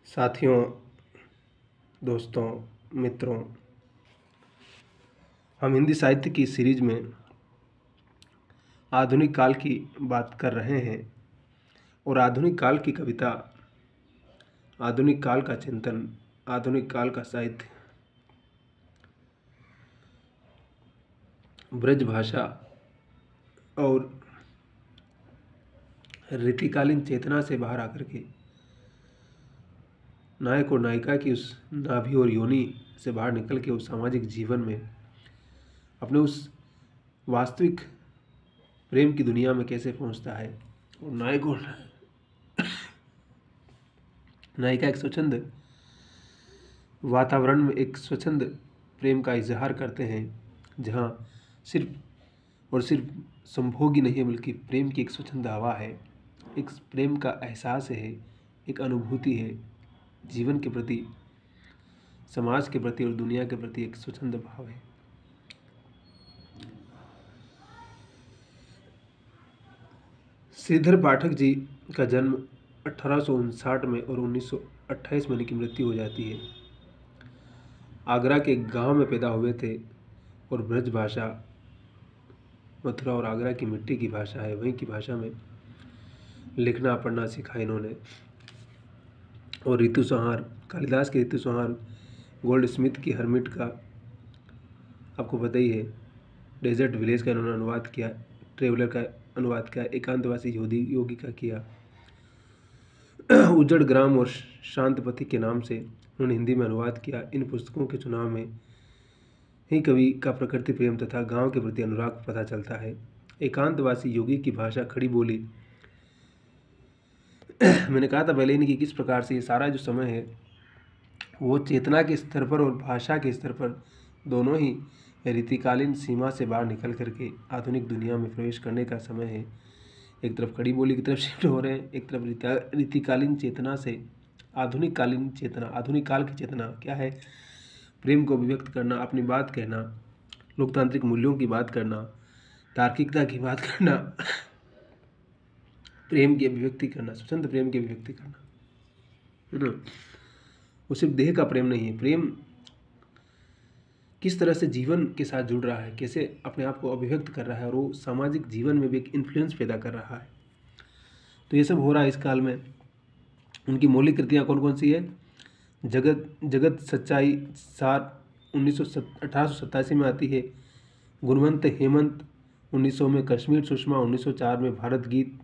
साथियों, दोस्तों, मित्रों, हम हिंदी साहित्य की सीरीज में आधुनिक काल की बात कर रहे हैं और आधुनिक काल की कविता, आधुनिक काल का चिंतन, आधुनिक काल का साहित्य ब्रज भाषा और रीतिकालीन चेतना से बाहर आकर के नायक और नायिका की उस नाभि और योनि से बाहर निकल के उस सामाजिक जीवन में अपने उस वास्तविक प्रेम की दुनिया में कैसे पहुंचता है। और नायक और नायिका एक स्वच्छंद वातावरण में एक स्वच्छंद प्रेम का इजहार करते हैं, जहां सिर्फ और सिर्फ संभोग ही नहीं है बल्कि प्रेम की एक स्वच्छंद हवा है, एक प्रेम का एहसास है, एक अनुभूति है, जीवन के प्रति, समाज के प्रति और दुनिया के प्रति एक स्वच्छंद भाव है। श्रीधर पाठक जी का जन्म 1859 में और 1928 में उनकी मृत्यु हो जाती है। आगरा के एक गांव में पैदा हुए थे और ब्रज भाषा मथुरा और आगरा की मिट्टी की भाषा है, वहीं की भाषा में लिखना पढ़ना सीखा इन्होंने। और ऋतु संहार, कालिदास के ऋतु संहार, गोल्ड स्मिथ की हरमिट का आपको पता ही है, डेजर्ट विलेज का इन्होंने अनुवाद किया, ट्रेवलर का अनुवाद किया, एकांतवासी योगी का किया, उजड़ ग्राम और शांतपति के नाम से उन्होंने हिंदी में अनुवाद किया। इन पुस्तकों के चुनाव में ही कवि का प्रकृति प्रेम तथा गांव के प्रति अनुराग पता चलता है। एकांतवासी योगी की भाषा खड़ी बोली मैंने कहा था पहले ही कि किस प्रकार से ये सारा जो समय है वो चेतना के स्तर पर और भाषा के स्तर पर दोनों ही रीतिकालीन सीमा से बाहर निकल करके आधुनिक दुनिया में प्रवेश करने का समय है। एक तरफ खड़ी बोली की तरफ शिफ्ट हो रहे हैं, एक तरफ रीतिकालीन चेतना से आधुनिक कालीन चेतना, आधुनिक काल की चेतना क्या है, प्रेम को अभिव्यक्त करना, अपनी बात कहना, लोकतांत्रिक मूल्यों की बात करना, तार्किकता की बात करना, प्रेम की अभिव्यक्ति करना, स्वतंत्र प्रेम की अभिव्यक्ति करना, है ना। वो सिर्फ देह का प्रेम नहीं है, प्रेम किस तरह से जीवन के साथ जुड़ रहा है, कैसे अपने आप को अभिव्यक्त कर रहा है और वो सामाजिक जीवन में भी एक इन्फ्लुएंस पैदा कर रहा है। तो ये सब हो रहा है इस काल में। उनकी मौलिक कृतियाँ कौन कौन सी है? जगत सच्चाई सार 1887 में आती है, गुणवंत हेमंत 1900 में, कश्मीर सुषमा 1904 में, भारत गीत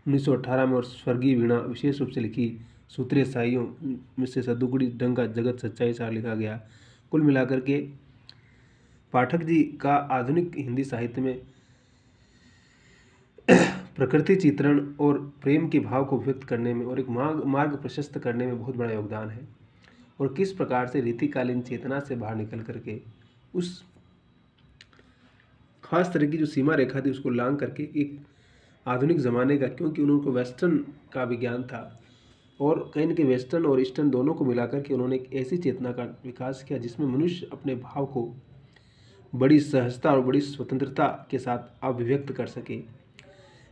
1918 में और स्वर्गीय वीणा विशेष रूप से लिखी सूत्रीय साइयों में से सद्गुणी ढंग का जगत सच्चाई सार लिखा गया। कुल मिलाकर के पाठक जी का आधुनिक हिंदी साहित्य में प्रकृति चित्रण और प्रेम के भाव को व्यक्त करने में और एक मार्ग प्रशस्त करने में बहुत बड़ा योगदान है। और किस प्रकार से रीतिकालीन चेतना से बाहर निकल करके उस खास तरह की जो सीमा रेखा थी उसको लांघ करके एक आधुनिक ज़माने का, क्योंकि उनको वेस्टर्न का भी ज्ञान था और कहीं न कहीं वेस्टर्न और ईस्टर्न दोनों को मिलाकर के उन्होंने एक ऐसी चेतना का विकास किया जिसमें मनुष्य अपने भाव को बड़ी सहजता और बड़ी स्वतंत्रता के साथ अभिव्यक्त कर सके।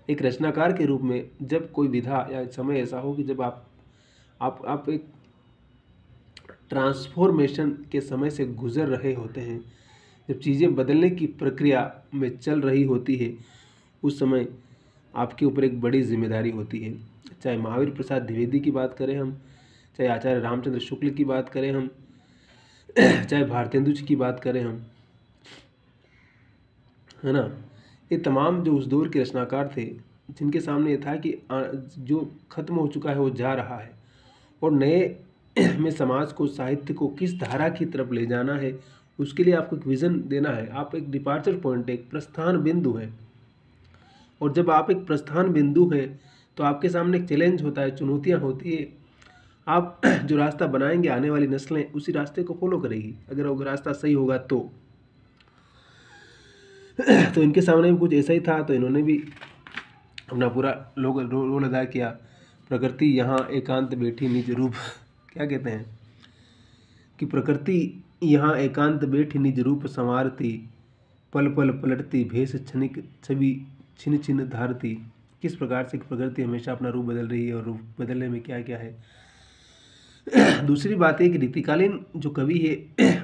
एक रचनाकार के रूप में जब कोई विधा या समय ऐसा हो कि जब आप एक ट्रांसफॉर्मेशन के समय से गुजर रहे होते हैं, जब चीज़ें बदलने की प्रक्रिया में चल रही होती है, उस समय आपके ऊपर एक बड़ी जिम्मेदारी होती है। चाहे महावीर प्रसाद द्विवेदी की बात करें हम, चाहे आचार्य रामचंद्र शुक्ल की बात करें हम, चाहे भारतेंदु जी की बात करें हम, है ना। ये तमाम जो उस दौर के रचनाकार थे जिनके सामने ये था कि जो खत्म हो चुका है वो जा रहा है और नए में समाज को, साहित्य को किस धारा की तरफ ले जाना है, उसके लिए आपको एक विज़न देना है। आप एक डिपार्चर पॉइंट, एक प्रस्थान बिंदु है और जब आप एक प्रस्थान बिंदु हैं तो आपके सामने एक चैलेंज होता है, चुनौतियाँ होती है। आप जो रास्ता बनाएंगे आने वाली नस्लें उसी रास्ते को फॉलो करेगी, अगर वो रास्ता सही होगा तो तो इनके सामने भी कुछ ऐसा ही था, तो इन्होंने भी अपना पूरा रोल अदा किया। प्रकृति यहाँ एकांत बैठी निज रूप क्या कहते हैं कि प्रकृति यहाँ एकांत बैठी निज रूप संवारती, पल पल पलटती भेष क्षणिक छवि छिन छिन धारती। किस प्रकार से प्रकृति हमेशा अपना रूप बदल रही है और रूप बदलने में क्या क्या है, दूसरी बात है कि रीतिकालीन जो कवि है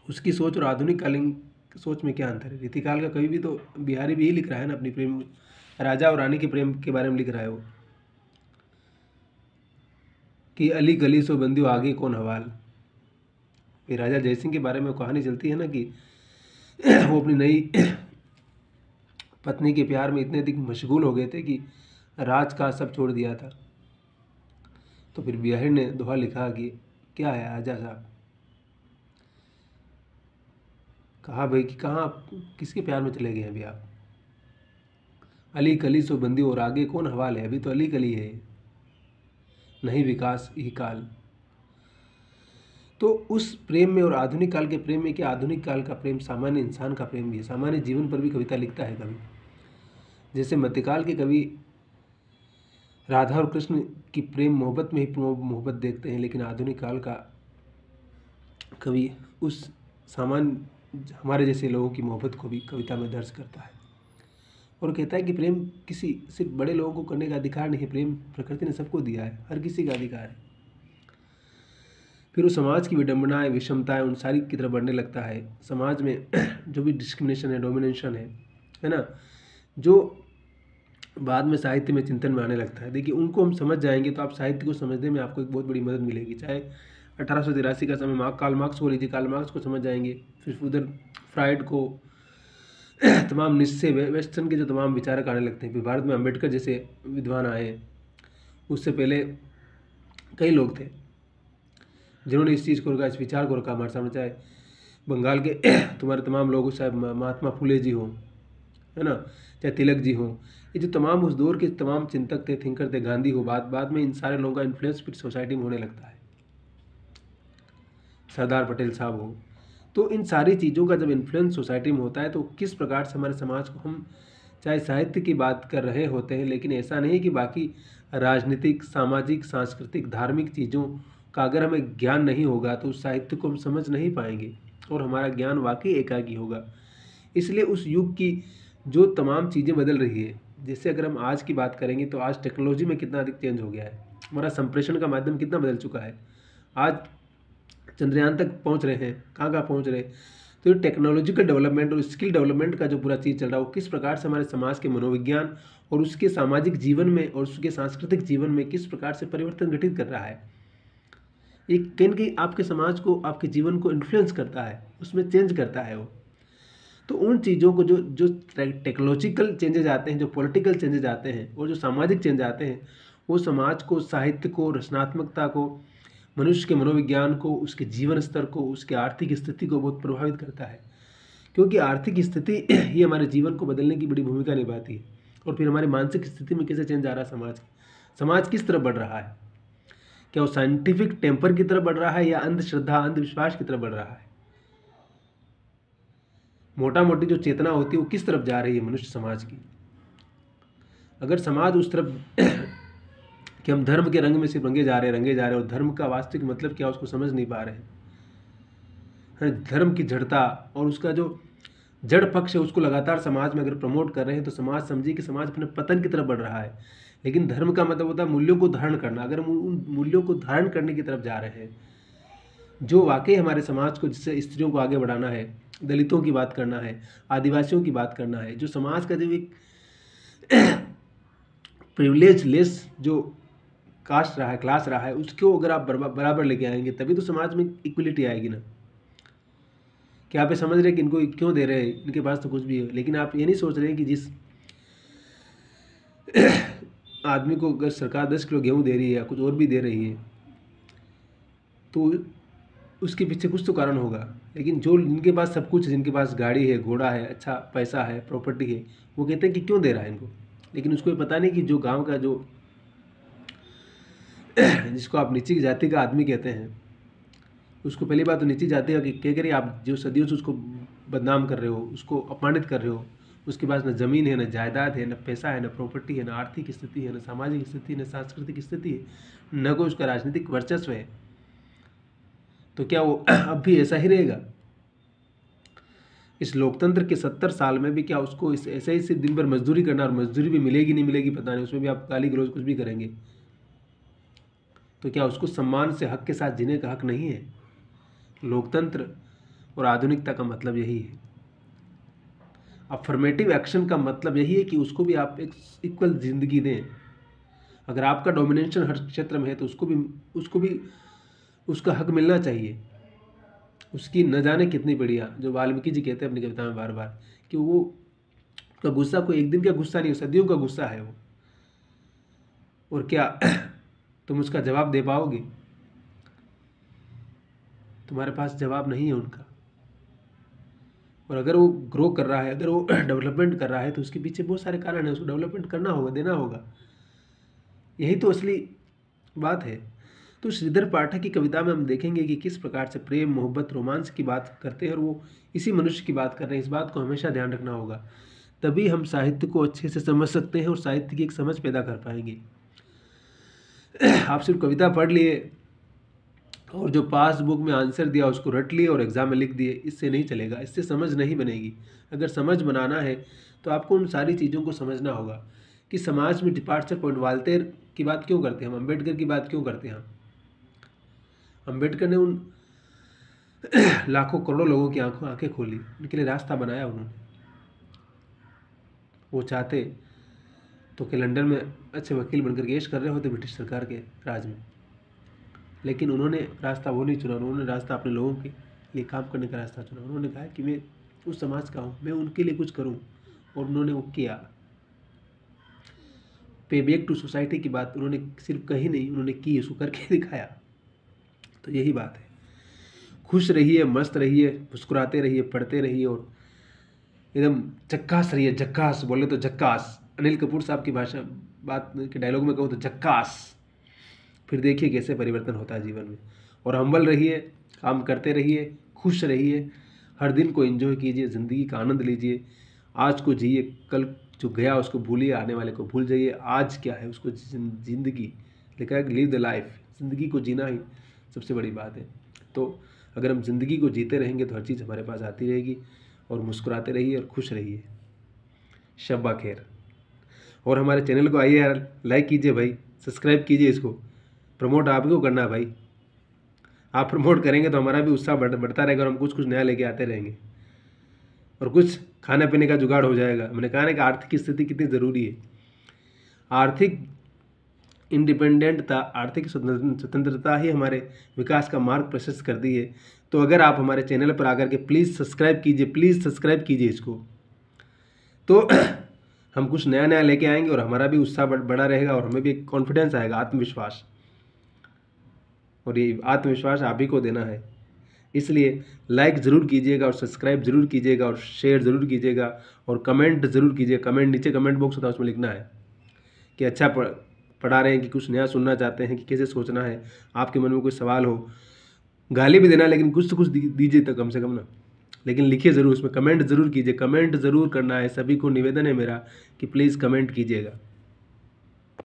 उसकी सोच और आधुनिक कालीन सोच में क्या अंतर है। रीतिकाल का कवि भी तो बिहारी भी ही लिख रहा है ना, अपनी प्रेम, राजा और रानी के प्रेम के बारे में लिख रहा है वो, कि अली गली सो बंदियो आगे कौन हवाल। फिर राजा जयसिंह के बारे में कहानी चलती है ना कि वो अपनी नई पत्नी के प्यार में इतने अधिक मशगूल हो गए थे कि राज का सब छोड़ दिया था। तो फिर बिहारी ने दोहा लिखा कि क्या है आजा साहब, कहा भाई कि कहाँ आप किसके प्यार में चले गए हैं अभी आप, अली कली सो बंदी और आगे कौन हवाल है, अभी तो अली कली है, नहीं विकास ही काल। तो उस प्रेम में और आधुनिक काल के प्रेम में क्या, आधुनिक काल का प्रेम सामान्य इंसान का प्रेम भी है, सामान्य जीवन पर भी कविता लिखता है कवि। जैसे मध्यकाल के कवि राधा और कृष्ण की प्रेम मोहब्बत में ही मोहब्बत देखते हैं, लेकिन आधुनिक काल का कवि उस सामान्य हमारे जैसे लोगों की मोहब्बत को भी कविता में दर्ज करता है और कहता है कि प्रेम किसी सिर्फ बड़े लोगों को करने का अधिकार नहीं है, प्रेम प्रकृति ने सबको दिया है, हर किसी का अधिकार है। फिर वो समाज की विडंबनाएं, विषमताएं उन सारी की तरफ बढ़ने लगता है। समाज में जो भी डिस्क्रिमिनेशन है, डोमिनेशन है ना, जो बाद में साहित्य में चिंतन में आने लगता है। देखिए उनको हम समझ जाएंगे तो आप साहित्य को समझने में आपको एक बहुत बड़ी मदद मिलेगी। चाहे 1883 का समय कार्ल मार्क्स को लीजिए, कार्ल मार्क्स को समझ जाएंगे, फिर उधर फ्राइड को, तमाम निश्चय वेस्टर्न के जो तमाम विचारक आने लगते हैं। फिर भारत में अम्बेडकर जैसे विद्वान आए, उससे पहले कई लोग थे जिन्होंने इस चीज़ को रखा, इस विचार को रखा हमारे सामने। चाहे बंगाल के तुम्हारे तमाम लोग, चाहे महात्मा फुले जी हों, है ना, चाहे तिलक जी हों, ये जो तमाम उस दौर के तमाम चिंतक थे, थिंकर थे, गांधी हो, बाद में इन सारे लोगों का इन्फ्लुएंस फिर सोसाइटी में होने लगता है, सरदार पटेल साहब हो। तो इन सारी चीज़ों का जब इन्फ्लुएंस सोसाइटी में होता है तो किस प्रकार से हमारे समाज को, हम चाहे साहित्य की बात कर रहे होते हैं, लेकिन ऐसा नहीं कि बाकी राजनीतिक, सामाजिक, सांस्कृतिक, धार्मिक चीज़ों का अगर हमें ज्ञान नहीं होगा तो उस साहित्य को हम समझ नहीं पाएंगे और हमारा ज्ञान वाकई एकाकी होगा। इसलिए उस युग की जो तमाम चीज़ें बदल रही है, जैसे अगर हम आज की बात करेंगे तो आज टेक्नोलॉजी में कितना अधिक चेंज हो गया है, हमारा संप्रेषण का माध्यम कितना बदल चुका है। आज चंद्रयान तक पहुंच रहे हैं, कहाँ कहाँ पहुंच रहे हैं। तो टेक्नोलॉजिकल डेवलपमेंट और स्किल डेवलपमेंट का जो पूरा चीज़ चल रहा है वो किस प्रकार से हमारे समाज के मनोविज्ञान और उसके सामाजिक जीवन में और उसके सांस्कृतिक जीवन में किस प्रकार से परिवर्तन घटित कर रहा है। ये कहीं कहीं आपके समाज को, आपके जीवन को इन्फ्लुएंस करता है, उसमें चेंज करता है वो। तो उन चीज़ों को जो टेक्नोलॉजिकल चेंजेज आते हैं, जो पॉलिटिकल चेंजेज आते हैं और जो सामाजिक चेंज आते हैं, वो समाज को, साहित्य को, रचनात्मकता को, मनुष्य के मनोविज्ञान को, उसके जीवन स्तर को, उसके आर्थिक स्थिति को बहुत प्रभावित करता है। क्योंकि आर्थिक स्थिति ही हमारे जीवन को बदलने की बड़ी भूमिका निभाती है। और फिर हमारी मानसिक स्थिति में कैसे चेंज आ रहा है, समाज किस तरफ बढ़ रहा है, क्या वो साइंटिफिक टेम्पर की तरफ बढ़ रहा है या अंधश्रद्धा, अंधविश्वास की तरफ बढ़ रहा है। मोटा मोटी जो चेतना होती है वो किस तरफ जा रही है मनुष्य समाज की। अगर समाज उस तरफ कि हम धर्म के रंग में सिर्फ रंगे जा रहे हैं और धर्म का वास्तविक मतलब क्या उसको समझ नहीं पा रहे हैं, धर्म की जड़ता और उसका जो जड़ पक्ष है उसको लगातार समाज में अगर प्रमोट कर रहे हैं तो समाज समझिए कि समाज अपने पतन की तरफ बढ़ रहा है। लेकिन धर्म का मतलब होता है मूल्यों को धारण करना। अगर हम उन मूल्यों को धारण करने की तरफ जा रहे हैं जो वाकई हमारे समाज को, जिससे स्त्रियों को आगे बढ़ाना है, दलितों की बात करना है, आदिवासियों की बात करना है, जो समाज का जो एक प्रिविलेज लेस जो कास्ट रहा है, क्लास रहा है, उसको अगर आप बराबर लेके आएंगे तभी तो समाज में इक्वलिटी आएगी ना। क्या आप ये समझ रहे हैं कि इनको क्यों दे रहे हैं, इनके पास तो कुछ भी है, लेकिन आप ये नहीं सोच रहे हैं कि जिस आदमी को अगर सरकार 10 किलो गेहूँ दे रही है या कुछ और भी दे रही है तो उसके पीछे कुछ तो कारण होगा। लेकिन जो जिनके पास सब कुछ है, जिनके पास गाड़ी है, घोड़ा है, अच्छा पैसा है, प्रॉपर्टी है, वो कहते हैं कि क्यों दे रहा है इनको। लेकिन उसको ये पता नहीं कि जो गांव का जो जिसको आप नीची जाति का आदमी कहते हैं, उसको पहली बात तो नीची जाति का कह कर आप जो सदियों से उसको बदनाम कर रहे हो, उसको अपमानित कर रहे हो। उसके पास न ज़मीन है, न जायदाद है, न पैसा है, न प्रॉपर्टी है, न आर्थिक स्थिति है, न सामाजिक स्थिति, न सांस्कृतिक स्थिति है, न कोई उसका राजनीतिक वर्चस्व है। तो क्या वो अब भी ऐसा ही रहेगा? इस लोकतंत्र के 70 साल में भी क्या उसको ऐसे ही सिर्फ दिन भर मजदूरी करना, और मजदूरी भी मिलेगी नहीं मिलेगी पता नहीं, उसमें भी आप गाली गलौज कुछ भी करेंगे। तो क्या उसको सम्मान से हक के साथ जीने का हक नहीं है? लोकतंत्र और आधुनिकता का मतलब यही है। अफर्मेटिव एक्शन का मतलब यही है कि उसको भी आप एक इक्वल जिंदगी दें। अगर आपका डोमिनेशन हर क्षेत्र में है तो उसको भी उसका हक मिलना चाहिए। उसकी न जाने कितनी बढ़िया, जो वाल्मीकि जी कहते हैं अपनी कविता में बार बार, कि वो का गुस्सा कोई एक दिन का गुस्सा नहीं, सदियों का गुस्सा है वो। और क्या तुम उसका जवाब दे पाओगे? तुम्हारे पास जवाब नहीं है उनका। और अगर वो ग्रो कर रहा है, अगर वो डेवलपमेंट कर रहा है, तो उसके पीछे बहुत सारे कारण हैं। उसको डेवलपमेंट करना होगा, देना होगा। यही तो असली बात है। तो श्रीधर पाठक की कविता में हम देखेंगे कि किस प्रकार से प्रेम, मोहब्बत, रोमांस की बात करते हैं और वो इसी मनुष्य की बात कर रहे हैं। इस बात को हमेशा ध्यान रखना होगा, तभी हम साहित्य को अच्छे से समझ सकते हैं और साहित्य की एक समझ पैदा कर पाएंगे। आप सिर्फ कविता पढ़ लिए और जो पास बुक में आंसर दिया उसको रट लिए और एग्जाम में लिख दिए, इससे नहीं चलेगा, इससे समझ नहीं बनेगी। अगर समझ बनाना है तो आपको उन सारी चीज़ों को समझना होगा कि समाज में डिपार्चर पॉइंट, वाल्टेयर की बात क्यों करते हैं हम, अम्बेडकर की बात क्यों करते हैं हम। अम्बेडकर ने उन लाखों करोड़ों लोगों की आंखें खोली, उनके लिए रास्ता बनाया उन्होंने। वो चाहते तो कि लंदन में अच्छे वकील बनकर केस कर रहे होते ब्रिटिश सरकार के राज में, लेकिन उन्होंने रास्ता वो नहीं चुना। उन्होंने रास्ता अपने लोगों के लिए काम करने का रास्ता चुना। उन्होंने कहा कि मैं उस समाज का हूँ, मैं उनके लिए कुछ करूँ, और उन्होंने वो किया। पे बैक टू सोसाइटी की बात उन्होंने सिर्फ कही नहीं, उन्होंने की, उसको करके दिखाया। तो यही बात है। खुश रहिए, मस्त रहिए, मुस्कुराते रहिए, पढ़ते रहिए और एकदम झक्कास रहिए। झक्कास बोले तो झक्कास, अनिल कपूर साहब की भाषा बात के डायलॉग में कहूँ तो झक्कास। फिर देखिए कैसे परिवर्तन होता है जीवन में। और हम्बल रहिए, काम करते रहिए, खुश रहिए, हर दिन को एंजॉय कीजिए, ज़िंदगी का आनंद लीजिए। आज को जिए, कल जो गया उसको भूलिए, आने वाले को भूल जाइए। आज क्या है उसको ज़िंदगी लिखा है, लिव द लाइफ। ज़िंदगी को जीना ही सबसे बड़ी बात है। तो अगर हम ज़िंदगी को जीते रहेंगे तो हर चीज़ हमारे पास आती रहेगी। और मुस्कुराते रहिए और खुश रहिए। शब्बा खैर। और हमारे चैनल को आइए यार, लाइक कीजिए भाई, सब्सक्राइब कीजिए। इसको प्रमोट आपको करना है भाई। आप प्रमोट करेंगे तो हमारा भी उत्साह बढ़ता रहेगा और हम कुछ कुछ नया लेके आते रहेंगे और कुछ खाने पीने का जुगाड़ हो जाएगा। मैंने कहा ना कि आर्थिक स्थिति कितनी ज़रूरी है। आर्थिक इंडिपेंडेंटता, आर्थिक स्वतंत्रता ही हमारे विकास का मार्ग प्रशस्त करती है। तो अगर आप हमारे चैनल पर आकर के प्लीज़ सब्सक्राइब कीजिए, प्लीज़ सब्सक्राइब कीजिए इसको। तो हम कुछ नया नया लेके आएंगे और हमारा भी उत्साह बढ़ा रहेगा और हमें भी एक कॉन्फिडेंस आएगा, आत्मविश्वास। और ये आत्मविश्वास आप ही को देना है। इसलिए लाइक ज़रूर कीजिएगा और सब्सक्राइब ज़रूर कीजिएगा और शेयर ज़रूर कीजिएगा और कमेंट ज़रूर कीजिएगा। कमेंट नीचे कमेंट बॉक्स होता है, उसमें लिखना है कि अच्छा पढ़ा रहे हैं, कि कुछ नया सुनना चाहते हैं, कि कैसे सोचना है, आपके मन में कोई सवाल हो। गाली भी देना, लेकिन कुछ तो कुछ दीजिए तो कम से कम ना, लेकिन लिखिए ज़रूर, उसमें कमेंट ज़रूर कीजिए। कमेंट ज़रूर करना है, सभी को निवेदन है मेरा कि प्लीज़ कमेंट कीजिएगा।